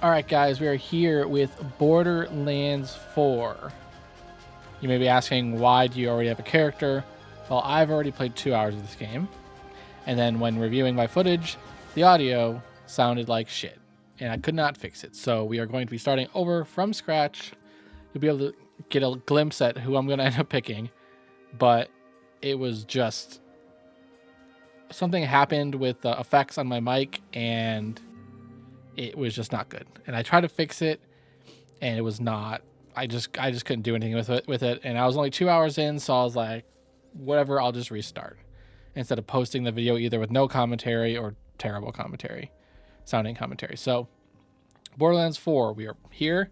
Alright guys, we are here with Borderlands 4. You may be asking, why do you already have a character? Well, I've already played 2 hours of this game, and then when reviewing my footage, the audio sounded like shit, and I could not fix it. So we are going to be starting over from scratch. You'll be able to get a glimpse at who I'm going to end up picking, but it was just... something happened with the effects on my mic, and it was just not good. And I tried to fix it, and it was not. I just couldn't do anything with it. And I was only 2 hours in, so I was like, whatever, I'll just restart instead of posting the video either with no commentary or terrible commentary, sounding commentary. So Borderlands 4, we are here.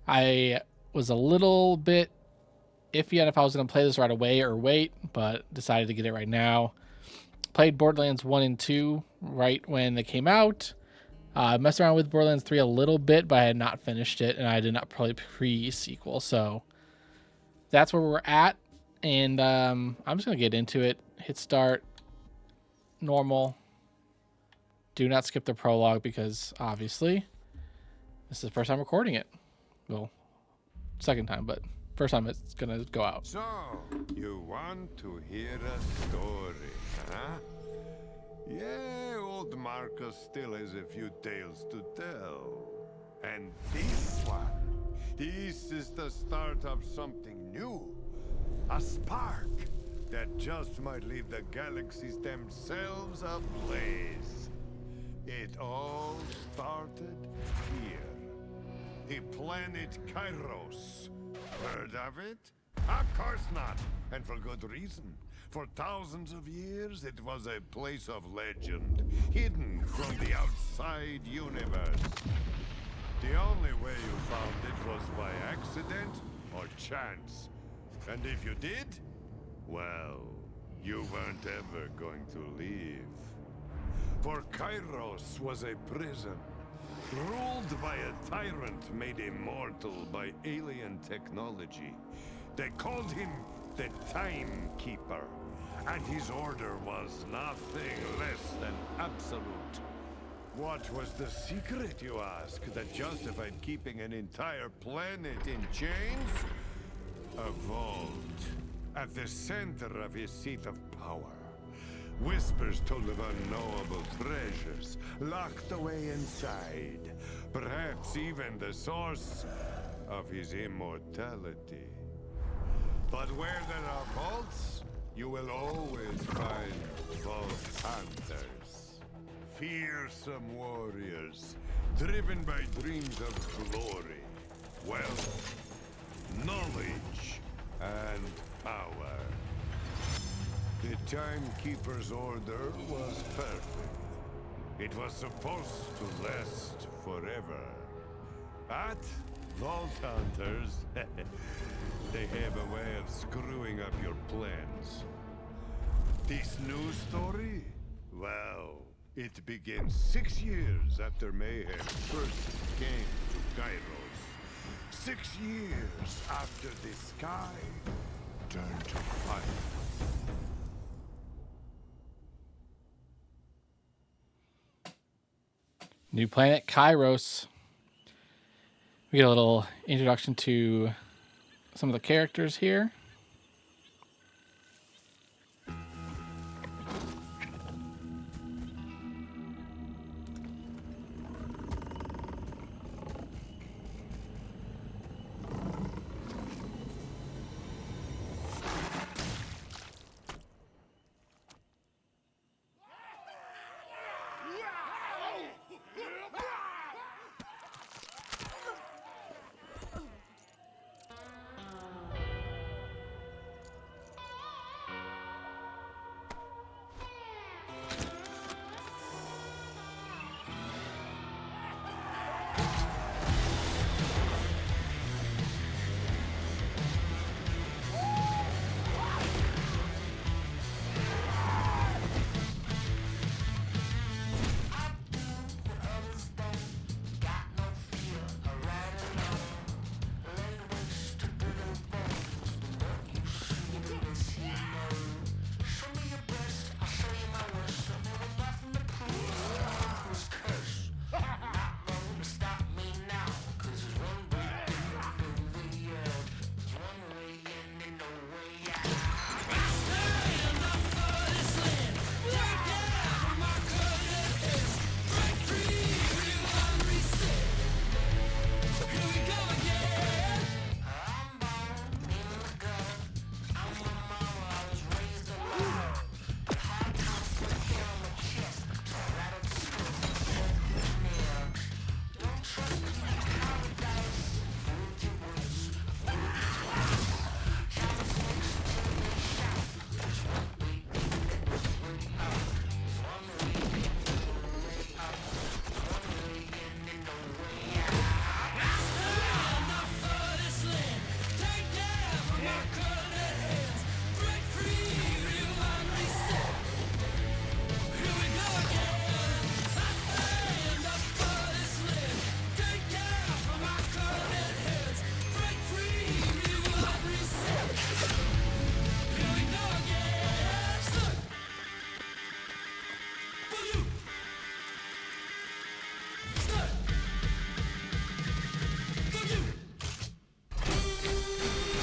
I was a little bit iffy on if I was going to play this right away or wait, but decided to get it right now. Played Borderlands 1 and 2 right when they came out. I messed around with Borderlands 3 a little bit, but I had not finished it, and I did not play pre-sequel. So that's where we're at, and I'm just going to get into it. Hit start, normal. Do not skip the prologue because, obviously, this is the first time recording it. Well, second time, but first time it's going to go out. So, you want to hear a story, huh? Yeah, old Marcus still has a few tales to tell. And this is the start of something new. A spark that just might leave the galaxies themselves ablaze. It all started here. The planet Kairos. Heard of it? Of course not, and for good reason. For thousands of years, it was a place of legend, hidden from the outside universe. The only way you found it was by accident or chance. And if you did, well, you weren't ever going to leave. For Kairos was a prison, ruled by a tyrant made immortal by alien technology. They called him the Timekeeper, and his order was nothing less than absolute. What was the secret, you ask, that justified keeping an entire planet in chains? A vault at the center of his seat of power. Whispers told of unknowable treasures locked away inside. Perhaps even the source of his immortality. But where there are vaults, you will always find vault hunters. Fearsome warriors, driven by dreams of glory, wealth, knowledge, and power. The Timekeeper's order was perfect. It was supposed to last forever. But vault hunters, they have a way of screwing up your plans. This new story? Well, it begins 6 years after Mayhem first came to Kairos. 6 years after the sky turned to fire. New planet Kairos. We get a little introduction to some of the characters here.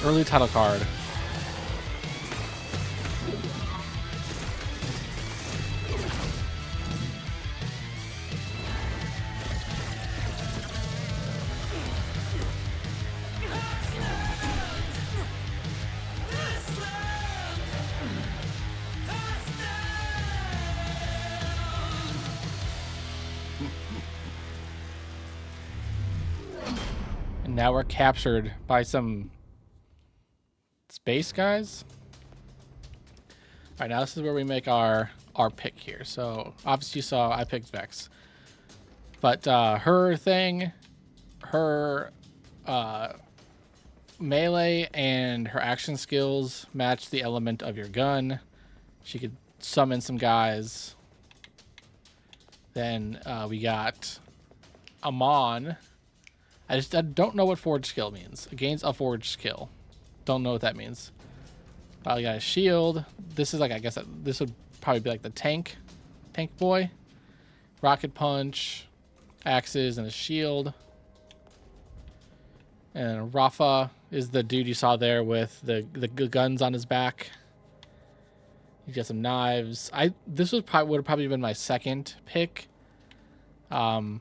Early title card. And now we're captured by some space guys. All right, now this is where we make our pick here. So obviously you saw I picked Vex, but her thing, her melee and her action skills match the element of your gun. She could summon some guys. Then we got Amon. I don't know what forge skill means. It gains a forge skill. Don't know what that means. We got a shield. This is like, I guess this would probably be like the tank boy. Rocket punch, axes, and a shield. And Rafa is the dude you saw there with the guns on his back. He's got some knives. This would have probably been my second pick. But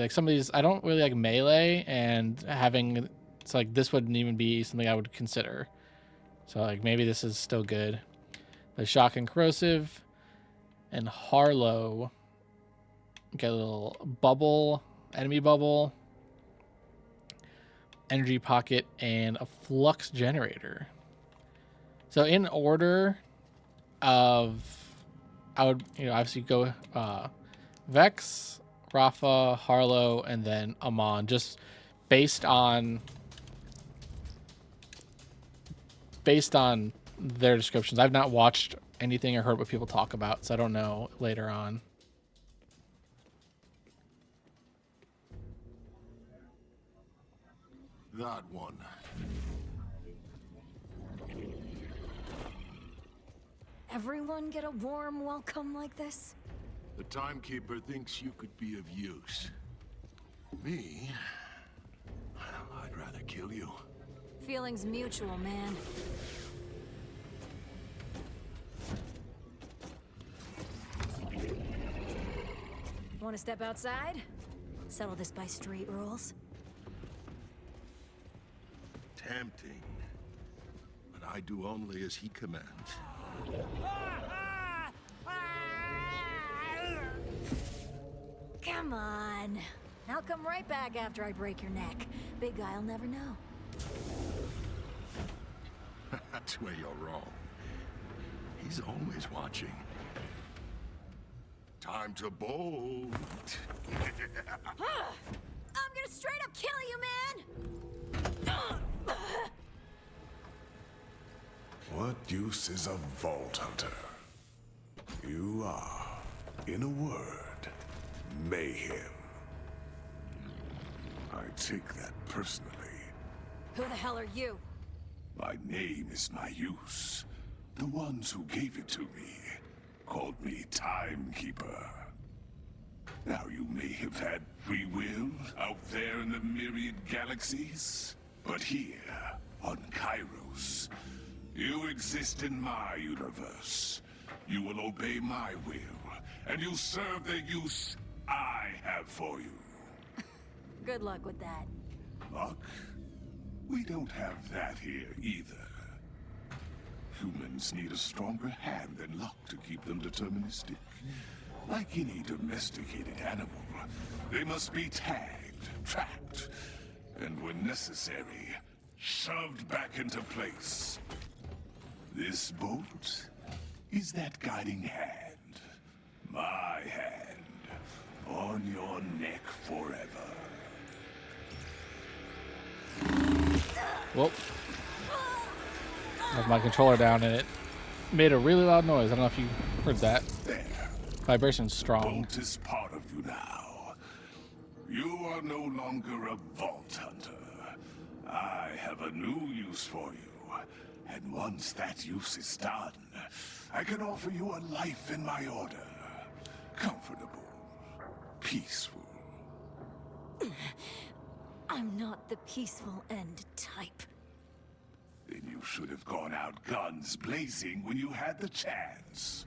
some of these I don't really like melee, and having it's like this wouldn't even be something I would consider. So like maybe this is still good. The shock and corrosive and Harlow get a little bubble, enemy bubble, energy pocket, and a flux generator. So in order of, I would obviously go Vex, Rafa, Harlow, and then Amon, just based on their descriptions. I've not watched anything or heard what people talk about, so I don't know later on. That one. Everyone get a warm welcome like this? The Timekeeper thinks you could be of use. Me? I'd rather kill you. Feelings mutual, man. Want to step outside? Settle this by street rules. Tempting. But I do only as he commands. Come on. I'll come right back after I break your neck. Big guy'll never know. That's where you're wrong. He's always watching. Time to bolt. I'm gonna straight up kill you, man! What use is a Vault Hunter? You are, in a word, Mayhem. I take that personally. Who the hell are you? My name is my use. The ones who gave it to me called me Timekeeper. Now you may have had free will out there in the myriad galaxies, but here, on Kairos, you exist in my universe. You will obey my will, and you'll serve the use I have for you. Good luck with that. Luck? We don't have that here either. Humans need a stronger hand than luck to keep them deterministic. Like any domesticated animal, they must be tagged, tracked, and when necessary, shoved back into place. This bolt is that guiding hand. My hand on your neck forever. Well, I have my controller down and it made a really loud noise. I don't know if you heard that. There. Vibration's strong. Bolt is part of you now. You are no longer a Vault Hunter. I have a new use for you. And once that use is done, I can offer you a life in my order. Comfortable. Peaceful. I'm not the peaceful end type. Then you should have gone out guns blazing when you had the chance.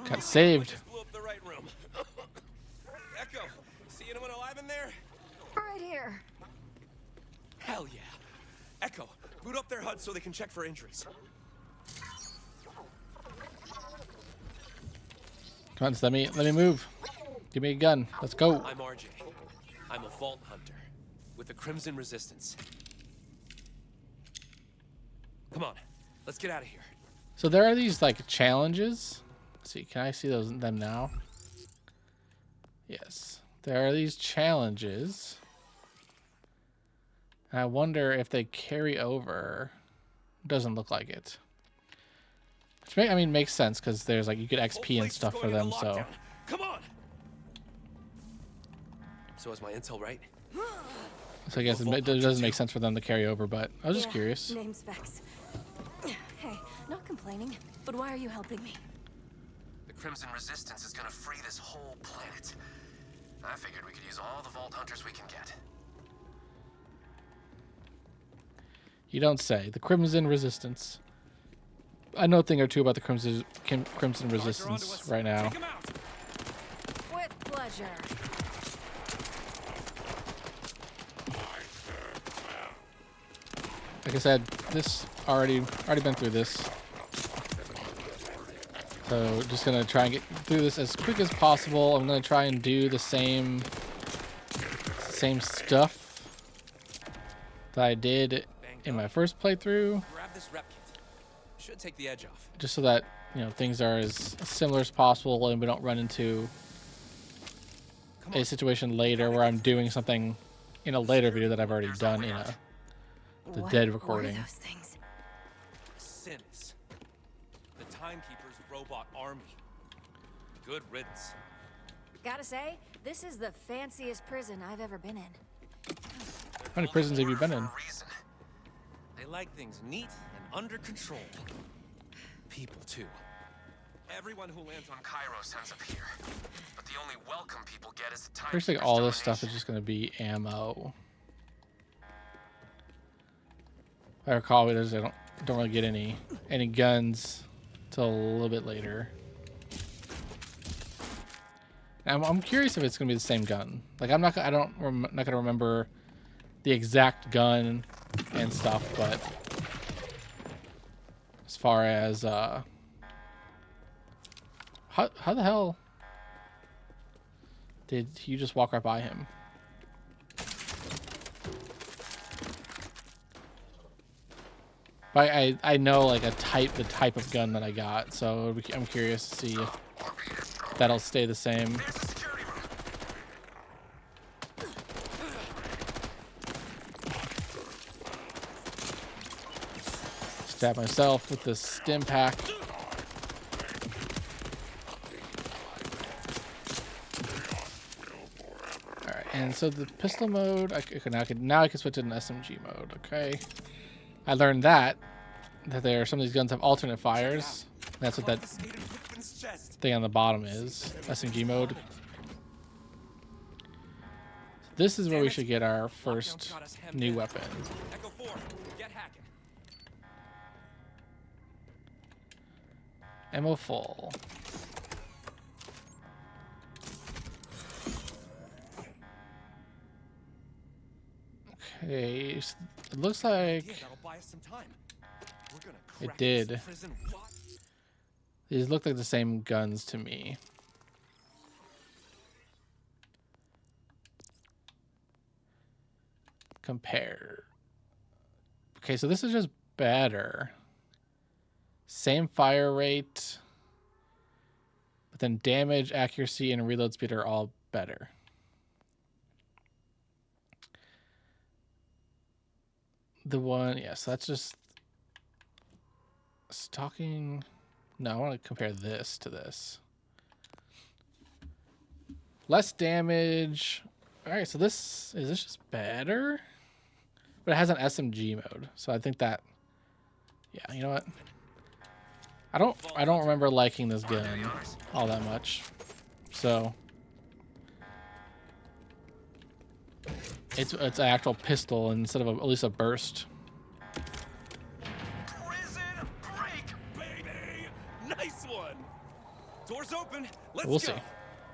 Got saved. Just blew up the right room. Echo, see anyone alive in there? Right here. Hell yeah. Echo, boot up their HUD so they can check for injuries. Come on, let me move. Give me a gun. Let's go. I'm RJ. I'm a vault hunter with the Crimson Resistance. Come on, let's get out of here. So there are these like challenges. Let's see, can I see them now? Yes. There are these challenges. And I wonder if they carry over. Doesn't look like it. Which makes sense because there's like you get XP and stuff for them. So. Come on. So is my intel right? So I guess it doesn't make sense for them to carry over, but I was just curious. Name's Vex. Hey, not complaining, but why are you helping me? The Crimson Resistance is gonna free this whole planet. I figured we could use all the Vault Hunters we can get. You don't say. The Crimson Resistance. I know a thing or two about the Crimson Resistance right now. Take 'em out. With pleasure. Like I said, this already been through this. So just gonna try and get through this as quick as possible. I'm gonna try and do the same stuff that I did in my first playthrough, Grab this rep kit. Should take the edge off. just so that things are as similar as possible and we don't run into a situation later where I'm doing something in a later video that I've already done in the What dead were recording. those things? Synths. The Timekeeper's robot army. Good riddance. Gotta say, this is the fanciest prison I've ever been in. How many prisons have you been in? They like things neat and under control. People, too. Everyone who lands on Kairos ends up here. But the only welcome people get is the time. First, like all this stuff is just going to be ammo. If I recall, I don't really get any guns till a little bit later. I'm curious if it's going to be the same gun. Like I'm not going to remember the exact gun and stuff, but as far as how the hell did you just walk right by him? But I know like the type of gun that I got, so I'm curious to see if that'll stay the same. Stab myself with this stim pack. Alright, and so the pistol mode, now I can switch to an SMG mode, okay. I learned that there some of these guns have alternate fires. That's what that thing on the bottom is, SMG mode. This is where we should get our first new weapon. Echo 4, get hacking. Ammo full. Okay, so it looks like That'll buy us some time. We're gonna it crack did. this prison. What? These look like the same guns to me. Compare. Okay, so this is just better. Same fire rate, but then damage, accuracy, and reload speed are all better. The one, yes, that's just stalking. No, I want to compare this to this. Less damage. All right, so this just better? But it has an SMG mode, so I think that, yeah, you know what? I don't remember liking this gun all that much. So it's an actual pistol instead of at least a burst. Prison break, baby! Nice one! Doors open. Let's We'll go. see.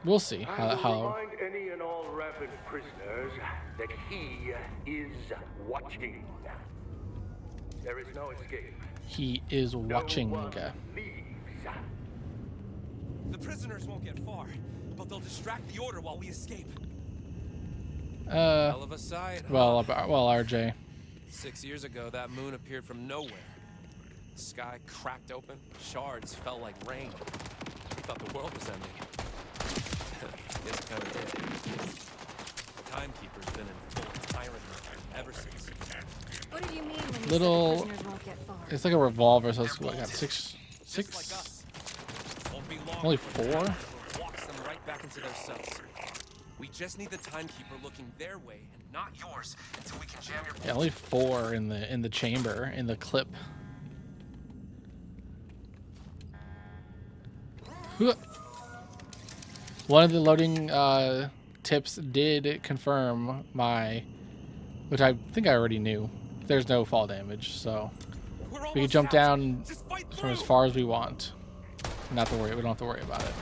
We'll see I will how. remind any and all rabid prisoners that he is watching. There is no escape. He is watching. No one leaves. The prisoners won't get far, but they'll distract the order while we escape. Hell of a sight. Well, RJ. 6 years ago, that moon appeared from nowhere. The sky cracked open, shards fell like rain. We thought the world was ending. Guess it kind of did. Timekeeper's been in full tyrant mode ever since. What do you mean when you Little- say prisoners won't get far? It's like a revolver, so it's what, I got six. Just like us. Won't be long Only before the 4? Timekeeper walks them right back into their cells. We just need the Timekeeper looking their way and not yours until we can jam your Yeah, only 4 in the chamber in the clip. One of the loading tips did confirm which I think I already knew. There's no fall damage, so We're we can almost jump out. down Just fight from as through. far as we want. Not to worry. We don't have to worry about it.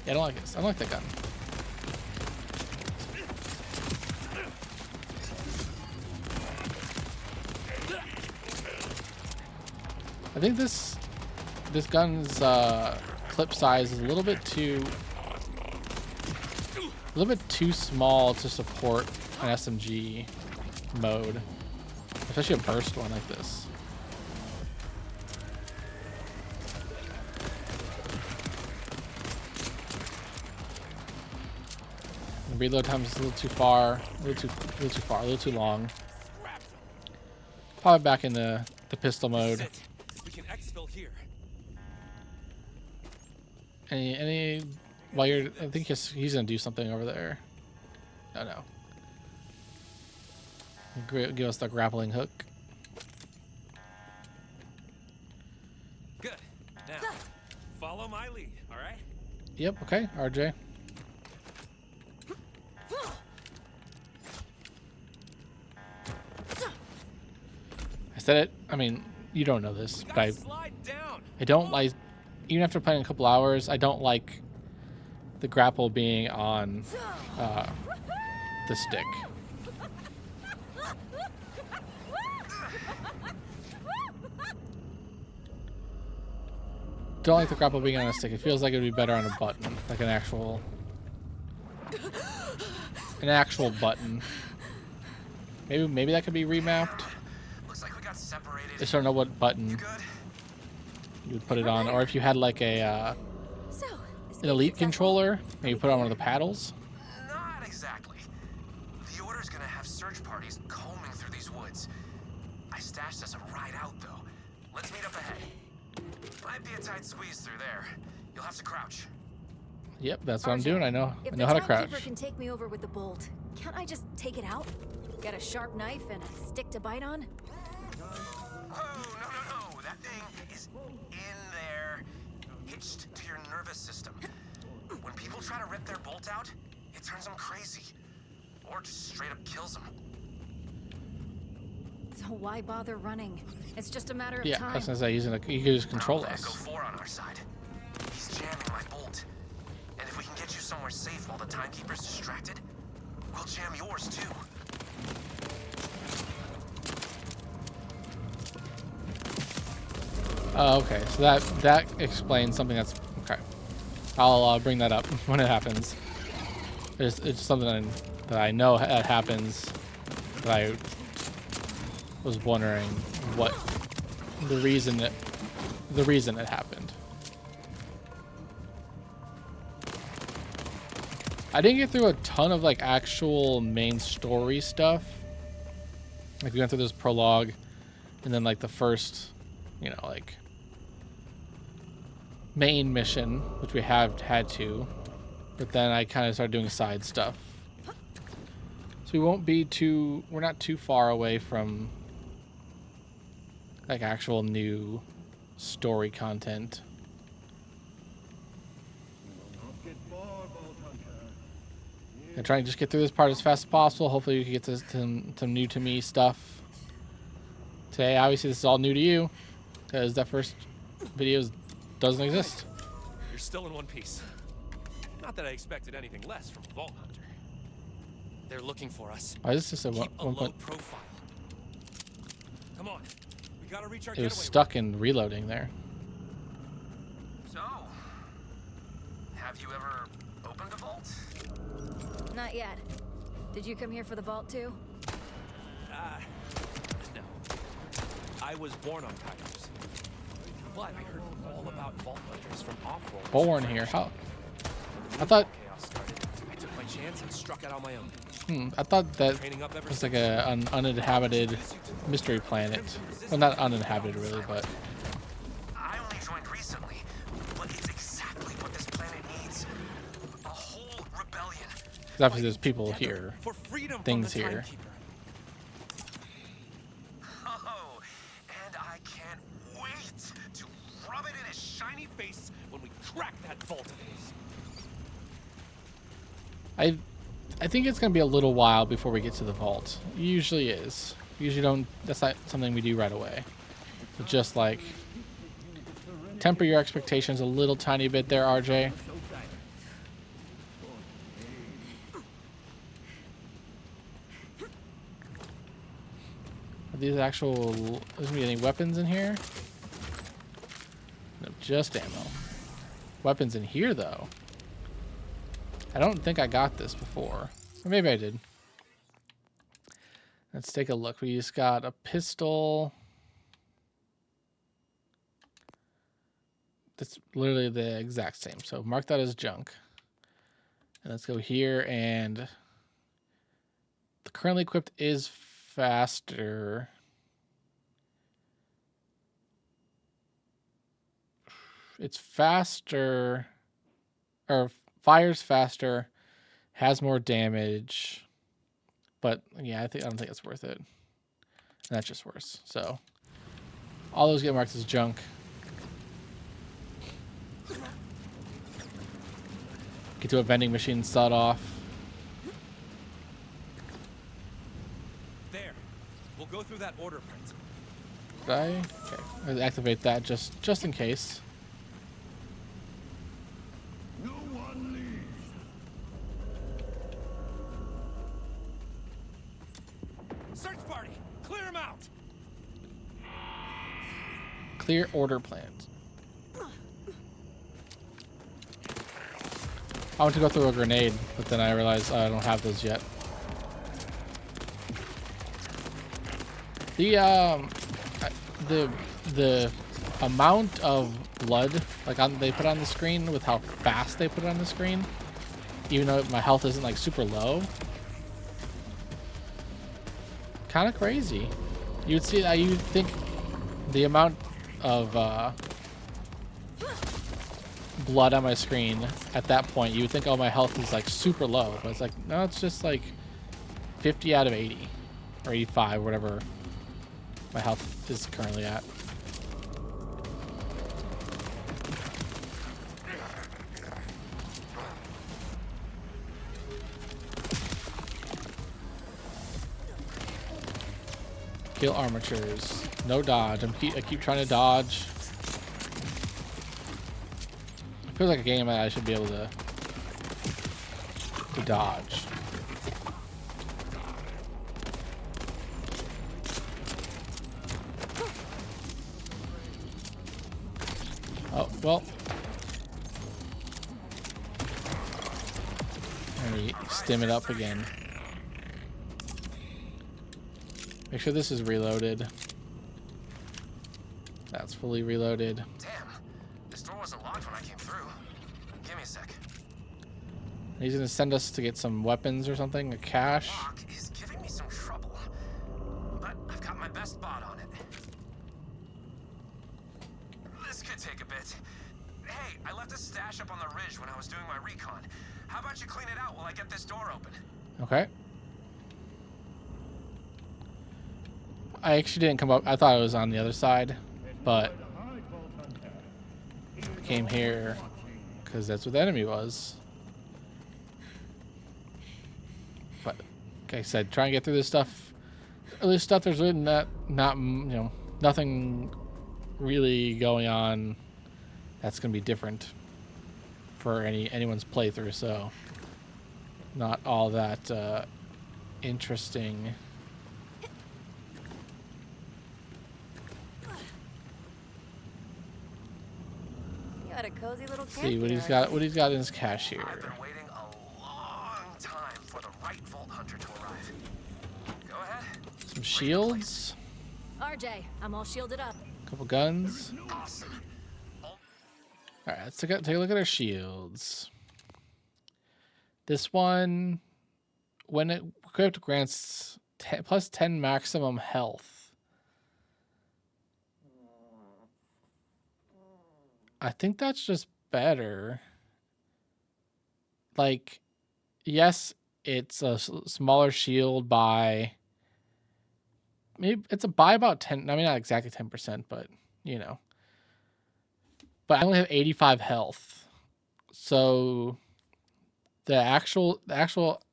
Yeah, I don't like this. I don't like that gun. I think this gun's clip size is a little bit too small to support an SMG mode, especially a burst one like this. The reload time is a little too far, a little too long. Probably back in the pistol mode. Sit. We can exfil here. Any while you're, I think he's gonna do something over there. Oh no. Give us the grappling hook. Good. Now, follow my lead, all right? Yep. Okay, RJ. I said it. I mean, you don't know this, We but gotta slide down. I don't like. Even after playing a couple hours, I don't like the grapple being on the stick. Don't like the grapple being on a stick. It feels like it would be better on a button, like an actual button. Maybe that could be remapped. Looks like we got separated. I just don't know what button You good? you would put it on, or if you had like an So, elite controller, maybe put it on one of the paddles. Not exactly. The Order's gonna have search parties combing through these woods. I stashed us a ride out, though. Let's meet up ahead. Might be a tight squeeze through there. You'll have to crouch. Yep, that's what I'm RJ, doing. I know if how to the crouch. Timekeeper can take me over with the bolt, can't I just take it out? Get a sharp knife and a stick to bite on? Oh, no. That thing is in there, hitched to your nervous system. When people try to rip their bolt out, it turns them crazy. Or just straight up kills them. So why bother running? It's just a matter of Yeah, time. that's gonna say he could just control Echo us. 4 on our side. He's jamming my bolt. And if we can get you somewhere safe while the Timekeeper's distracted, we'll jam yours too. Oh, okay. So that explains something that's okay. I'll bring that up when it happens. It's something that I know that happens. That I was wondering what the reason it happened. I didn't get through a ton of like actual main story stuff. Like we went through this prologue, and then like the first, like main mission, which we have had to, but then I kind of started doing side stuff. So we're not too far away from like actual new story content. I'm trying to just get through this part as fast as possible. Hopefully we can get to some new to me stuff today. Obviously this is all new to you because that first video doesn't exist. You're still in one piece. Not that I expected anything less from a Vault Hunter. They're looking for us. Why is this just a Keep a one low point? profile. Come on. We gotta reach our It was getaway stuck in reloading there. So, have you ever opened a vault? Not yet. Did you come here for the vault too? No. I was born on Kairos. But I heard all about Vault Hunters from off-world. Born here. How? I thought. Chaos started. I took my chance and struck out on my own. I thought that Training up ever was since. like an uninhabited mystery planet. Well, not uninhabited really, but I only joined recently, but it's exactly what this planet needs. A whole rebellion. 'cause obviously there's people here. For freedom Things from the here. Timekeeper. Oh, and I can't wait to rub it in his shiny face When we crack that vault of his. I think it's gonna be a little while before we get to the vault. It usually is. Usually don't. That's not something we do right away. But just like temper your expectations a little tiny bit there, RJ. Are these actual? There's gonna be any weapons in here? No, just ammo. Weapons in here though. I don't think I got this before. Or maybe I did. Let's take a look. We just got a pistol. That's literally the exact same. So mark that as junk. And let's go here, and the currently equipped is faster. It's faster, or fires faster, has more damage, but yeah, I don't think it's worth it. And that's just worse. So all those get marked as junk. Get to a vending machine and start off. There. We'll go through that order print. Did I? Okay. I'll activate that just in case. No one leaves. Search party! Clear him out! Clear order plans. I want to go through a grenade, but then I realized I don't have those yet. The amount of blood they put on the screen with how fast they put it on the screen, even though my health isn't like super low, kind of crazy. You'd see that, you'd think the amount of blood on my screen at that point, you would think, oh, my health is like super low, but it's like, no, it's just like 50 out of 80 or 85, whatever my health is currently at. Kill armatures. No dodge. I keep trying to dodge. It feels like a game that I should be able to dodge. Oh, well. Let me stim it up again. Make sure this is reloaded. That's fully reloaded. Damn, this door wasn't locked when I came through. Give me a sec. He's gonna send us to get some weapons or something, a cache. Lock is giving me some trouble, but I've got my best bot on it. This could take a bit. Hey, I left a stash up on the ridge when I was doing my recon. How about you clean it out while I get this door open? Okay. I actually didn't come up. I thought it was on the other side, but came here because that's what the enemy was. But like I said, try and get through this stuff. This stuff, there's really not nothing really going on that's gonna be different for anyone's playthrough. So not all that interesting. You had a cozy little camp. See what here, he's got. What he's got in his cache I've here. been waiting a long time for the right Vault Hunter to arrive. Go ahead. Some shields, RJ, I'm all shielded up. a couple guns. Awesome. All right, let's take a look at our shields. This one, when it equipped, grants plus 10 maximum health. I think that's just better. Like, yes, it's a smaller shield by... Maybe it's by about 10... I mean, not exactly 10%, but, you know. But I only have 85 health. So... The actual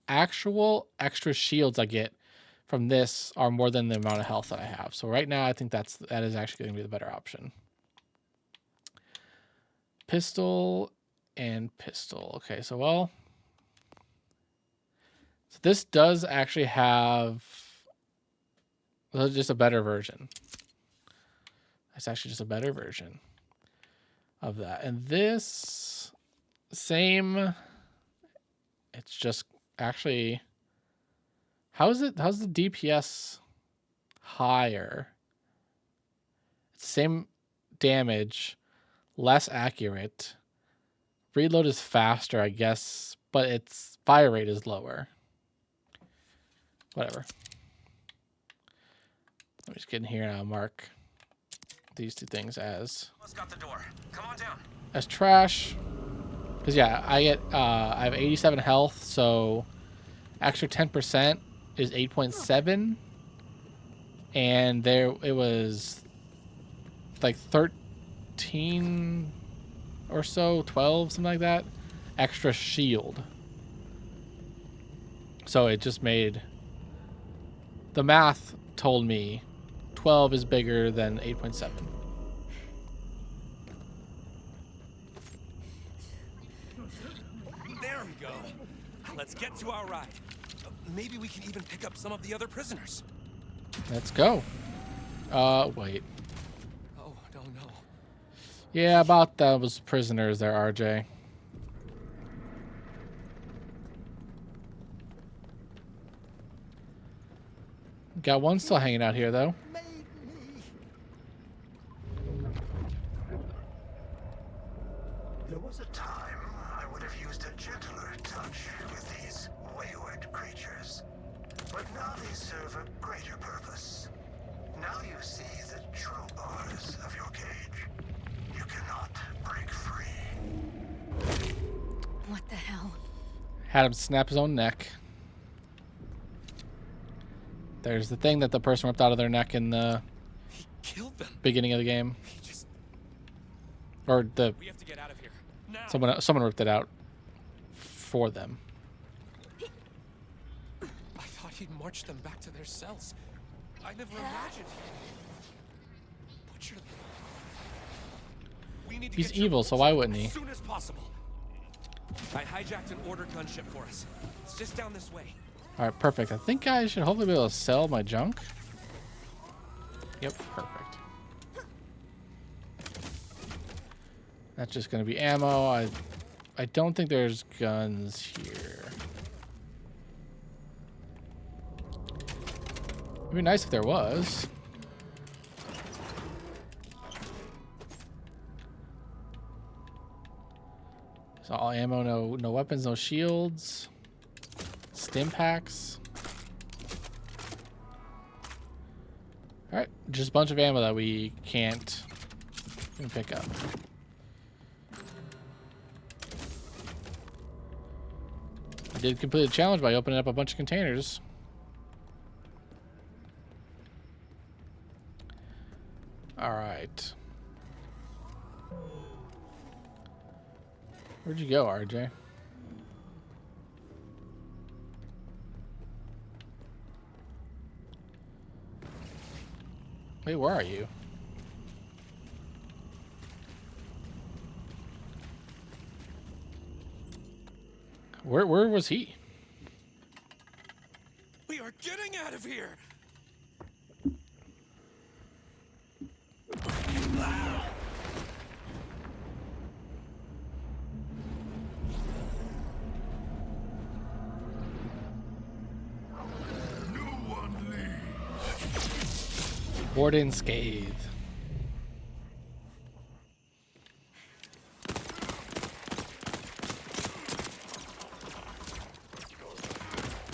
extra shields I get from this are more than the amount of health that I have. So right now I think that is actually going to be the better option. Pistol and pistol. Okay, so well, so this does actually have just a better version. It's actually just a better version of that. And this same. It's just actually, how's the DPS higher? It's the same damage, less accurate. Reload is faster, I guess, but its fire rate is lower. Whatever. Let me just get in here and I'll mark these two things as Got the door. Come on down. as trash. Because yeah, I have 87 health, so extra 10% is 8.7, and there it was like 13 or so, 12, something like that, extra shield. So it just made the math told me 12 is bigger than 8.7. Let's get to our ride. Maybe we can even pick up some of the other prisoners. Let's go. Wait. Oh, no. Yeah, about those prisoners there, RJ. Got one still hanging out here, though. There was a time I would have used a gentler touch with these wayward creatures. But now they serve a greater purpose. Now you see the true bars of your cage. You cannot break free. What the hell? Had him snap his own neck. There's the thing that the person ripped out of their neck in the Killed them. beginning of the game. Or the We have to get out of here. Now. someone ripped it out for them. I thought he'd march them back to their cells. I never imagined. Butcher them. We need to He's get your evil, so why wouldn't he? as soon as possible. I hijacked an order gunship for us. It's just down this way. All right, perfect. I think I should hopefully be able to sell my junk. Yep, perfect. That's just going to be ammo. I don't think there's guns here. It'd be nice if there was. So all ammo, no weapons, no shields. Stim packs. Alright, just a bunch of ammo that we can't even pick up. I did complete the challenge by opening up a bunch of containers. Alright. Where'd you go, RJ? Wait, where are you? Where was he? We are getting out of here! Warden Scathe.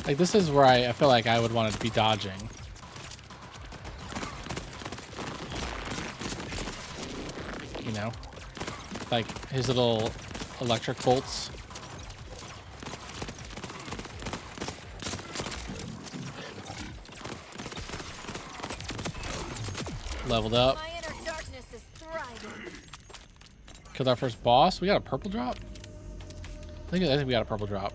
Like, this is where I feel like I would want to be dodging. You know? Like, his little electric bolts. Leveled up. My inner darkness is thriving. Killed our first boss. We got a purple drop? I think we got a purple drop.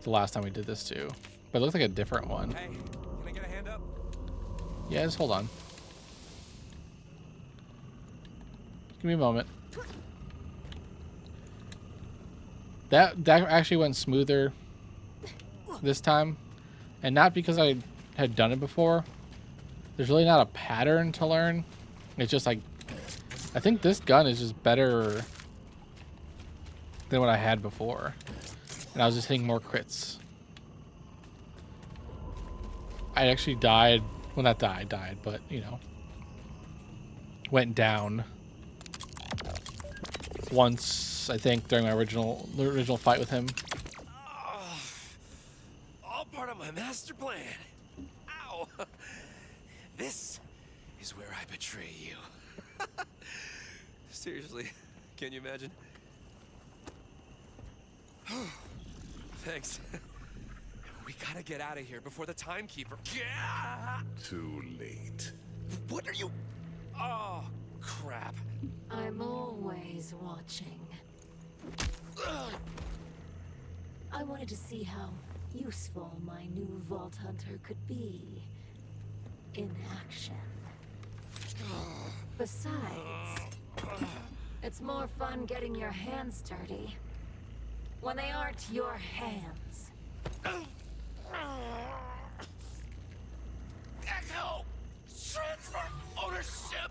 The last time we did this too. But it looks like a different one. Hey, can I get a hand up? Yeah, just hold on. Give me a moment. That actually went smoother this time. And not because I had done it before. There's really not a pattern to learn. It's just like, I think this gun is just better than what I had before. And I was just hitting more crits. I actually died. Well, not died, but, you know. Went down. Once, I think, during my original fight with him. All part of my master plan. Ow! This is where I betray you. Seriously, can you imagine? Thanks. We gotta get out of here before the Timekeeper. Yeah! Too late. What are you? Oh, crap. I'm always watching. I wanted to see how useful my new Vault Hunter could be in action. Besides, it's more fun getting your hands dirty when they aren't your hands. Echo! Transfer ownership!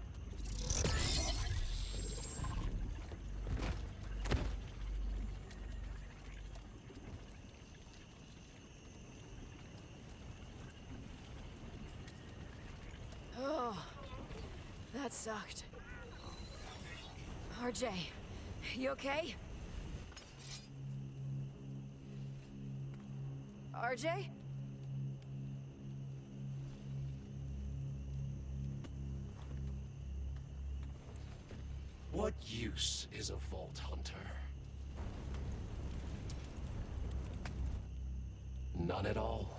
Oh, that sucked. RJ, you okay? RJ? What use is a Vault Hunter? None at all.